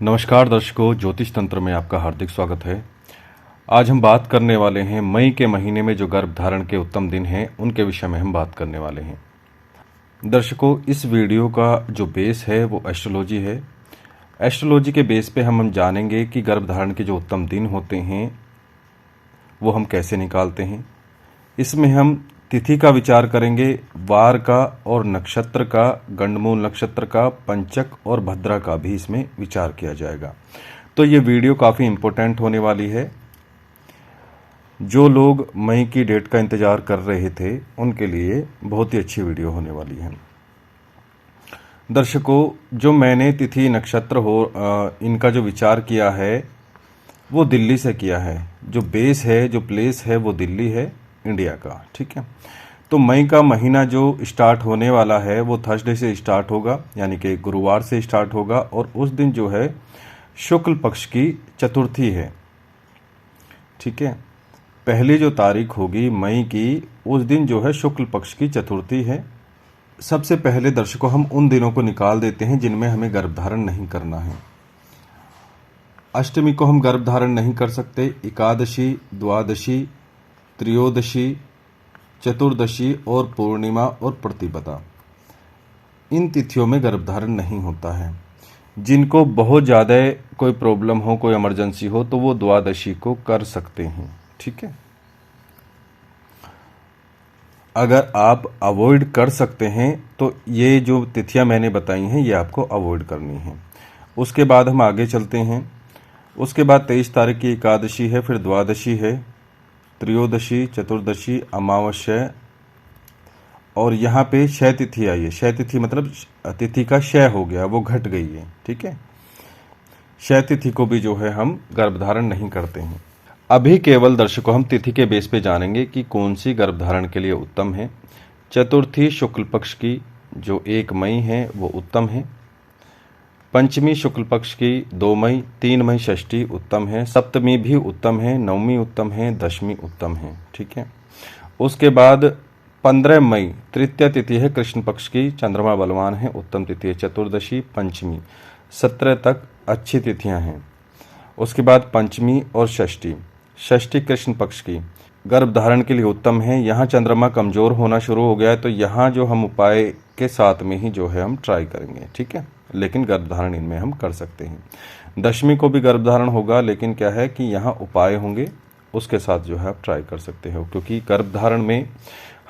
नमस्कार दर्शकों, ज्योतिष तंत्र में आपका हार्दिक स्वागत है। आज हम बात करने वाले हैं मई के महीने में जो गर्भ धारण के उत्तम दिन हैं उनके विषय में हम बात करने वाले हैं। दर्शकों, इस वीडियो का जो बेस है वो एस्ट्रोलॉजी है। एस्ट्रोलॉजी के बेस पे हम जानेंगे कि गर्भ धारण के जो उत्तम दिन होते हैं वो हम कैसे निकालते हैं। इसमें हम तिथि का विचार करेंगे, वार का और नक्षत्र का, गंडमूल नक्षत्र का, पंचक और भद्रा का भी इसमें विचार किया जाएगा। तो ये वीडियो काफ़ी इम्पोर्टेंट होने वाली है। जो लोग मई की डेट का इंतज़ार कर रहे थे उनके लिए बहुत ही अच्छी वीडियो होने वाली है। दर्शकों, जो मैंने तिथि नक्षत्र इनका जो विचार किया है वो दिल्ली से किया है। जो बेस है, जो प्लेस है वो दिल्ली है, इंडिया का। ठीक है। तो मई का महीना जो स्टार्ट होने वाला है वो थर्सडे से स्टार्ट होगा, यानी कि गुरुवार से स्टार्ट होगा। और उस दिन जो है शुक्ल पक्ष की चतुर्थी है। ठीक है। पहली जो तारीख होगी मई की, उस दिन जो है शुक्ल पक्ष की चतुर्थी है। सबसे पहले दर्शकों, हम उन दिनों को निकाल देते हैं जिनमें हमें गर्भधारण नहीं करना है। अष्टमी को हम गर्भधारण नहीं कर सकते। एकादशी, द्वादशी, त्रयोदशी, चतुर्दशी और पूर्णिमा और प्रतिपदा, इन तिथियों में गर्भधारण नहीं होता है। जिनको बहुत ज़्यादा कोई प्रॉब्लम हो, कोई इमरजेंसी हो, तो वो द्वादशी को कर सकते हैं। ठीक है। अगर आप अवॉइड कर सकते हैं तो ये जो तिथियां मैंने बताई हैं ये आपको अवॉइड करनी है। उसके बाद हम आगे चलते हैं। उसके बाद 23 तारीख की एकादशी है, फिर द्वादशी है, त्रयोदशी, चतुर्दशी, अमावस्या और यहाँ पे क्षय तिथि आई है। क्षय तिथि मतलब तिथि का क्षय हो गया, वो घट गई है। ठीक है। क्षय तिथि को भी जो है हम गर्भधारण नहीं करते हैं। अभी केवल दर्शकों हम तिथि के बेस पे जानेंगे कि कौन सी गर्भधारण के लिए उत्तम है। चतुर्थी शुक्ल पक्ष की जो 1 मई है वो उत्तम है। पंचमी शुक्ल पक्ष की 2 मई, 3 मई षष्ठी उत्तम है। सप्तमी भी उत्तम है, नवमी उत्तम है, दशमी उत्तम है। ठीक है। उसके बाद 15 मई तृतीय तिथि है, कृष्ण पक्ष की, चंद्रमा बलवान है, उत्तम तिथि है। चतुर्दशी, पंचमी, 17 तक अच्छी तिथियां हैं। उसके बाद पंचमी और षष्ठी, षष्ठी कृष्ण पक्ष की गर्भधारण के लिए उत्तम है। यहाँ चंद्रमा कमजोर होना शुरू हो गया है, तो यहाँ जो हम उपाय के साथ में ही जो है हम ट्राई करेंगे। ठीक है। लेकिन गर्भधारण इनमें हम कर सकते हैं। दशमी को भी गर्भधारण होगा, लेकिन क्या है कि यहाँ उपाय होंगे, उसके साथ जो है आप ट्राई कर सकते हो। क्योंकि गर्भधारण में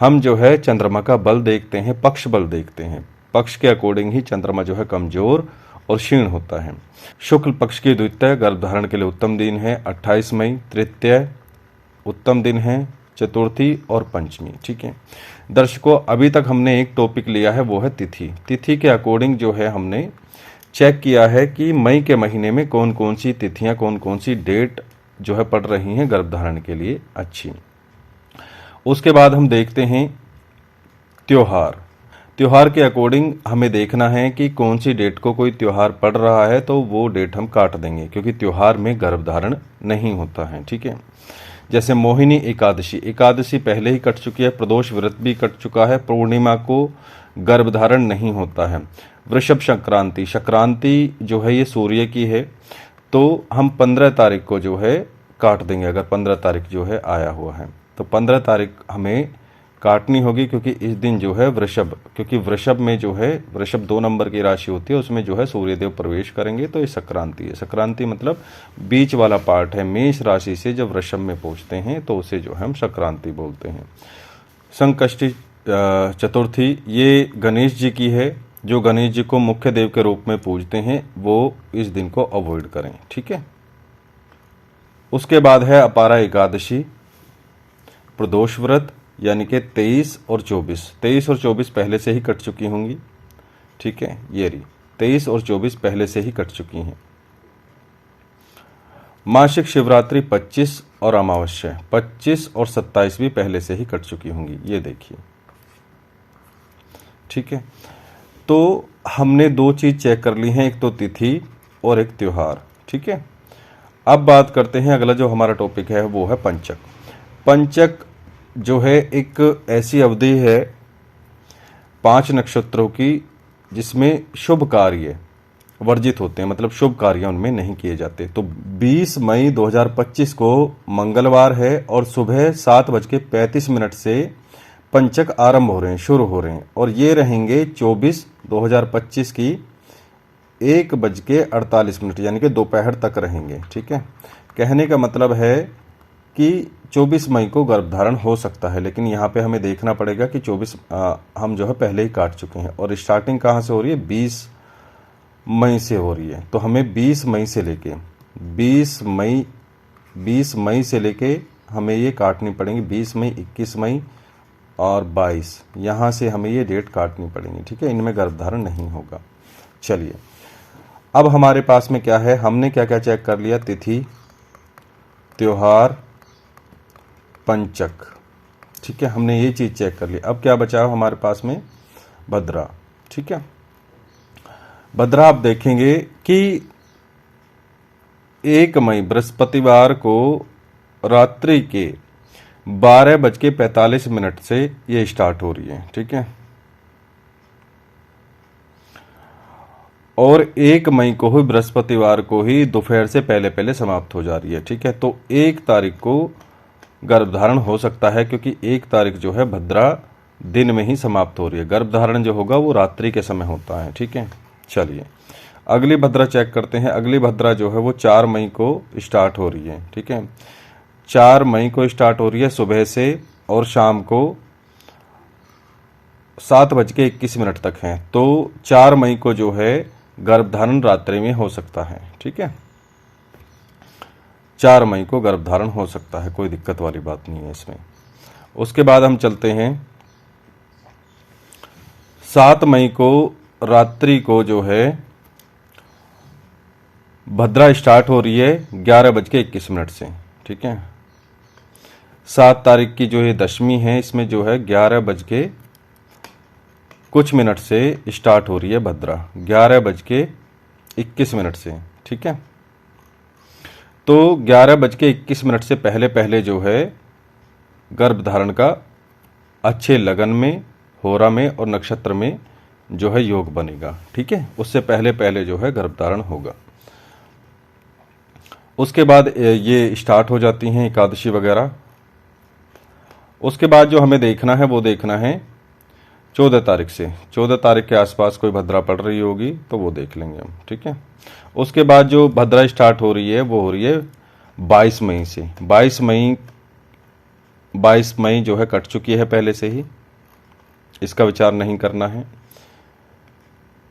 हम जो है चंद्रमा का बल देखते हैं, पक्ष बल देखते हैं। पक्ष के अकॉर्डिंग ही चंद्रमा जो है कमजोर और क्षीण होता है। शुक्ल पक्ष की द्वितीय गर्भधारण के लिए उत्तम दिन है 28 मई, तृतीय उत्तम दिन है, चतुर्थी और पंचमी। ठीक है। दर्शकों, अभी तक हमने एक टॉपिक लिया है, वो है तिथि। तिथि के अकॉर्डिंग जो है हमने चेक किया है कि मई के महीने में कौन कौन सी तिथियां, कौन कौन सी डेट जो है पड़ रही हैं गर्भधारण के लिए अच्छी। उसके बाद हम देखते हैं त्योहार। त्योहार के अकॉर्डिंग हमें देखना है कि कौन सी डेट को कोई त्योहार पड़ रहा है, तो वो डेट हम काट देंगे, क्योंकि त्योहार में गर्भधारण नहीं होता है। ठीक है। जैसे मोहिनी एकादशी, एकादशी पहले ही कट चुकी है, प्रदोष व्रत भी कट चुका है, पूर्णिमा को गर्भधारण नहीं होता है। वृषभ संक्रांति, संक्रांति जो है ये सूर्य की है, तो हम 15 तारीख को जो है काट देंगे। अगर 15 तारीख जो है आया हुआ है तो 15 तारीख हमें काटनी होगी, क्योंकि इस दिन जो है वृषभ, क्योंकि वृषभ में जो है, वृषभ 2 नंबर की राशि होती है, उसमें जो है सूर्यदेव प्रवेश करेंगे, तो ये संक्रांति है। संक्रांति मतलब बीच वाला पार्ट है। मेष राशि से जब वृषभ में पहुंचते हैं तो उसे जो है हम संक्रांति बोलते हैं। संकष्टी चतुर्थी, ये गणेश जी की है। जो गणेश जी को मुख्य देव के रूप में पूजते हैं वो इस दिन को अवॉइड करें। ठीक है। उसके बाद है अपारा एकादशी, प्रदोष व्रत, यानी कि 23 और 24 पहले से ही कट चुकी होंगी। ठीक है। ये रही 23 और 24 पहले से ही कट चुकी हैं। मासिक शिवरात्रि 25 और अमावस्या 25 और 27 भी पहले से ही कट चुकी होंगी। ये देखिए। ठीक है। तो हमने 2 चीज चेक कर ली हैं, एक तो तिथि और एक त्योहार। ठीक है। अब बात करते हैं, अगला जो हमारा टॉपिक है वो है पंचक। पंचक जो है एक ऐसी अवधि है 5 नक्षत्रों की जिसमें शुभ कार्य वर्जित होते हैं, मतलब शुभ कार्य उनमें नहीं किए जाते। तो 20 मई 2025 को मंगलवार है और सुबह 7:35 से पंचक आरंभ हो रहे हैं, शुरू हो रहे हैं, और ये रहेंगे 24/2025 की 1:48 यानी कि दोपहर तक रहेंगे। ठीक है, कहने का मतलब है कि 24 मई को गर्भधारण हो सकता है, लेकिन यहाँ पे हमें देखना पड़ेगा कि 24 हम जो है पहले ही काट चुके हैं। और स्टार्टिंग कहाँ से हो रही है? 20 मई से हो रही है। तो हमें 20 मई से लेके 20 मई से लेके हमें ये काटनी पड़ेंगी। 20 मई, 21 मई और 22, यहाँ से हमें ये डेट काटनी पड़ेंगी। ठीक है, इनमें गर्भधारण नहीं होगा। चलिए, अब हमारे पास में क्या है? हमने क्या क्या चेक कर लिया? तिथि, त्योहार, पंचक। ठीक है, हमने ये चीज़ चेक कर ली। अब क्या बचा हमारे पास में? भद्रा। ठीक है, भद्रा आप देखेंगे कि 1 मई बृहस्पतिवार को रात्रि के 12:45 से ये स्टार्ट हो रही है। ठीक है, और 1 मई को ही बृहस्पतिवार को ही दोपहर से पहले पहले समाप्त हो जा रही है। ठीक है, तो 1 तारीख को गर्भधारण हो सकता है, क्योंकि 1 तारीख जो है भद्रा दिन में ही समाप्त हो रही है। गर्भधारण जो होगा वो रात्रि के समय होता है। ठीक है, चलिए अगली भद्रा चेक करते हैं। अगली भद्रा जो है वो 4 मई को स्टार्ट हो रही है। ठीक है, 4 मई को स्टार्ट हो रही है सुबह से, और शाम को 7:21 तक है। तो 4 मई को जो है गर्भधारण रात्रि में हो सकता है। ठीक है, 4 मई को गर्भधारण हो सकता है, कोई दिक्कत वाली बात नहीं है इसमें। उसके बाद हम चलते हैं 7 मई को रात्रि को जो है भद्रा स्टार्ट हो रही है 11:21 से। ठीक है, 7 तारीख की जो ये दशमी है, इसमें जो है 11:कुछ से स्टार्ट हो रही है भद्रा, 11:21 से। ठीक है, तो 11:21 से पहले पहले जो है गर्भधारण का अच्छे लगन में, होरा में और नक्षत्र में जो है योग बनेगा। ठीक है, उससे पहले पहले जो है गर्भधारण होगा। उसके बाद ये स्टार्ट हो जाती हैं एकादशी वगैरह। उसके बाद जो हमें देखना है वो देखना है 14 तारीख से। 14 तारीख के आसपास कोई भद्रा पड़ रही होगी तो वो देख लेंगे हम। ठीक है, उसके बाद जो भद्रा स्टार्ट हो रही है वो हो रही है 22 मई से। 22 मई जो है कट चुकी है पहले से ही, इसका विचार नहीं करना है।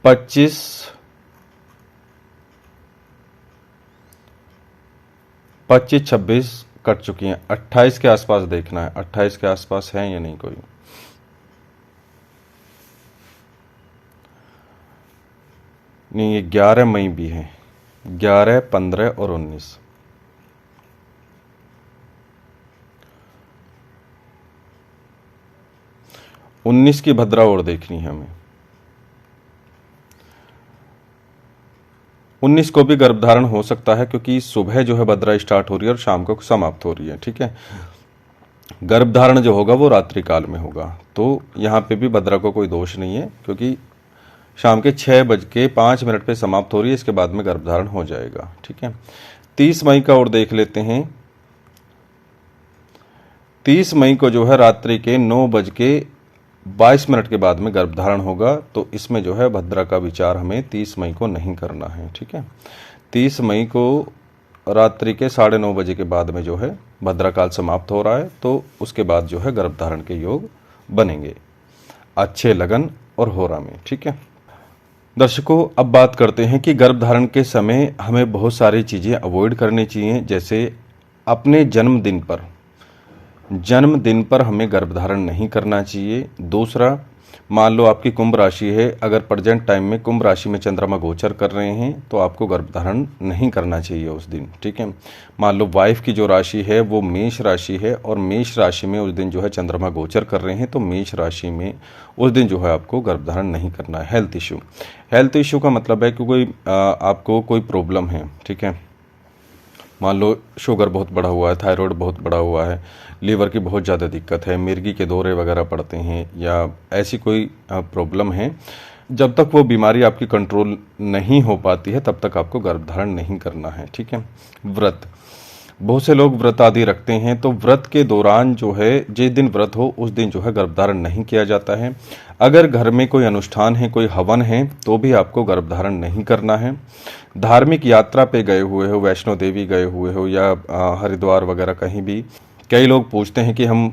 25 26 कट चुकी हैं। 28 के आसपास देखना है, 28 के आसपास है या नहीं कोई। नहीं, ये 11 मई भी है, 11, 15 और 19। उन्नीस की भद्रा और देखनी है हमें। 19 को भी गर्भधारण हो सकता है, क्योंकि सुबह जो है भद्रा स्टार्ट हो रही है और शाम को समाप्त हो रही है। ठीक है, गर्भधारण जो होगा वो रात्रि काल में होगा, तो यहाँ पे भी भद्रा को कोई दोष नहीं है, क्योंकि शाम के 6:05 पे समाप्त हो रही है, इसके बाद में गर्भधारण हो जाएगा। ठीक है, 30 मई का और देख लेते हैं। 30 मई को जो है रात्रि के 9:22 के बाद में गर्भधारण होगा, तो इसमें जो है भद्रा का विचार हमें 30 मई को नहीं करना है। ठीक है, 30 मई को रात्रि के 9:30 के बाद में जो है भद्रा काल समाप्त हो रहा है, तो उसके बाद जो है गर्भधारण के योग बनेंगे अच्छे लगन और होरा में। ठीक है दर्शकों, अब बात करते हैं कि गर्भधारण के समय हमें बहुत सारी चीज़ें अवॉइड करनी चाहिए। जैसे अपने जन्मदिन पर हमें गर्भधारण नहीं करना चाहिए। दूसरा, मान लो आपकी कुंभ राशि है, अगर प्रेजेंट टाइम में कुंभ राशि में चंद्रमा गोचर कर रहे हैं तो आपको गर्भधारण नहीं करना चाहिए उस दिन। ठीक है, मान लो वाइफ की जो राशि है वो मेष राशि है और मेष राशि में उस दिन जो है चंद्रमा गोचर कर रहे हैं, तो मेष राशि में उस दिन जो है आपको गर्भधारण नहीं करना है। हेल्थ इशू का मतलब है कि आपको कोई प्रॉब्लम है। ठीक है, मान लो शुगर बहुत बढ़ा हुआ है, थायराइड बहुत बढ़ा हुआ है, लीवर की बहुत ज़्यादा दिक्कत है, मिर्गी के दौरे वगैरह पड़ते हैं, या ऐसी कोई प्रॉब्लम है जब तक वो बीमारी आपकी कंट्रोल नहीं हो पाती है तब तक आपको गर्भधारण नहीं करना है। ठीक है। व्रत, बहुत से लोग व्रत आदि रखते हैं, तो व्रत के दौरान जो है, जिस दिन व्रत हो उस दिन जो है गर्भधारण नहीं किया जाता है। अगर घर में कोई अनुष्ठान है, कोई हवन है, तो भी आपको गर्भधारण नहीं करना है। धार्मिक यात्रा पे गए हुए हो, वैष्णो देवी गए हुए हो या हरिद्वार वगैरह कहीं भी, कई लोग पूछते हैं कि हम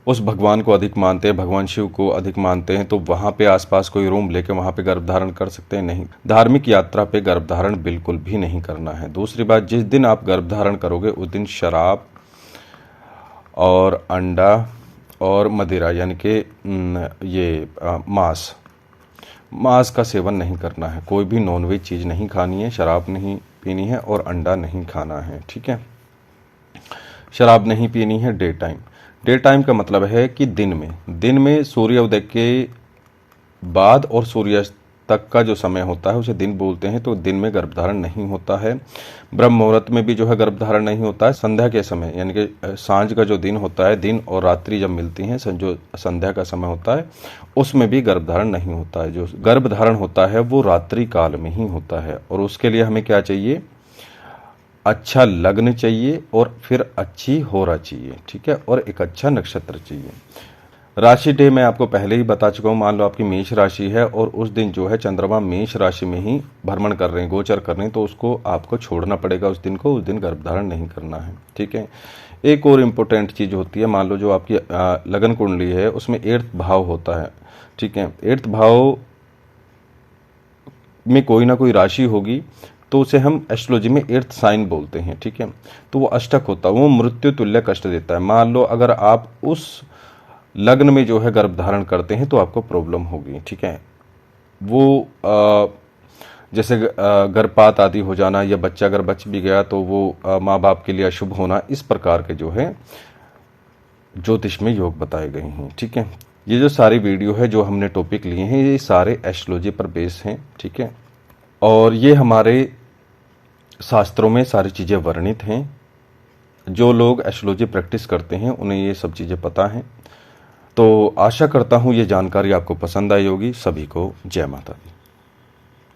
उस भगवान को अधिक मानते हैं, भगवान शिव को अधिक मानते हैं, तो वहाँ पे आसपास कोई रूम लेके वहाँ पे गर्भधारण कर सकते हैं? नहीं, धार्मिक यात्रा पे गर्भधारण बिल्कुल भी नहीं करना है। दूसरी बात, जिस दिन आप गर्भधारण करोगे उस दिन शराब और अंडा और मदिरा यानी कि ये मांस का सेवन नहीं करना है। कोई भी नॉनवेज चीज़ नहीं खानी है, शराब नहीं पीनी है और अंडा नहीं खाना है। ठीक है। शराब नहीं पीनी है डे टाइम का मतलब है कि दिन में सूर्योदय के बाद और सूर्यास्त तक का जो समय होता है उसे दिन बोलते हैं, तो दिन में गर्भधारण नहीं होता है। ब्रह्म मुहूर्त में भी जो है गर्भधारण नहीं होता है। संध्या के समय यानी कि सांझ का जो दिन होता है, दिन और रात्रि जब मिलती हैं, जो संध्या का समय होता है, उसमें भी गर्भधारण नहीं होता है। जो गर्भधारण होता है वो रात्रि काल में ही होता है, और उसके लिए हमें क्या चाहिए? अच्छा लग्न चाहिए और फिर अच्छी होरा चाहिए। ठीक है। और एक अच्छा नक्षत्र चाहिए। राशि डे मैं आपको पहले ही बता चुका हूँ। मान लो आपकी मेष राशि है और उस दिन जो है चंद्रमा मेष राशि में ही भ्रमण कर रहे हैं, गोचर कर रहे हैं, तो उसको आपको छोड़ना पड़ेगा उस दिन को। उस दिन गर्भधारण नहीं करना है। ठीक है। एक और इम्पोर्टेंट चीज़ होती है, मान लो जो आपकी लगन कुंडली है उसमें 8th भाव होता है। ठीक है। 8th भाव में कोई ना कोई राशि होगी, तो उसे हम एस्ट्रोलॉजी में 8th साइन बोलते हैं। ठीक है। तो वो अष्टक होता है, वो मृत्यु तुल्य कष्ट देता है। मान लो अगर आप उस लग्न में जो है गर्भधारण करते हैं तो आपको प्रॉब्लम होगी। ठीक है। वो जैसे गर्भपात आदि हो जाना, या बच्चा अगर बच भी गया तो वो माँ बाप के लिए अशुभ होना, इस प्रकार के जो है ज्योतिष में योग बताए गए हैं। ठीक है। ये जो सारी वीडियो है, जो हमने टॉपिक लिए हैं, ये सारे एस्ट्रोलॉजी पर बेस हैं। ठीक है। और ये हमारे शास्त्रों में सारी चीज़ें वर्णित हैं। जो लोग एस्ट्रोलॉजी प्रैक्टिस करते हैं उन्हें ये सब चीज़ें पता हैं। तो आशा करता हूँ ये जानकारी आपको पसंद आई होगी। सभी को जय माता दी।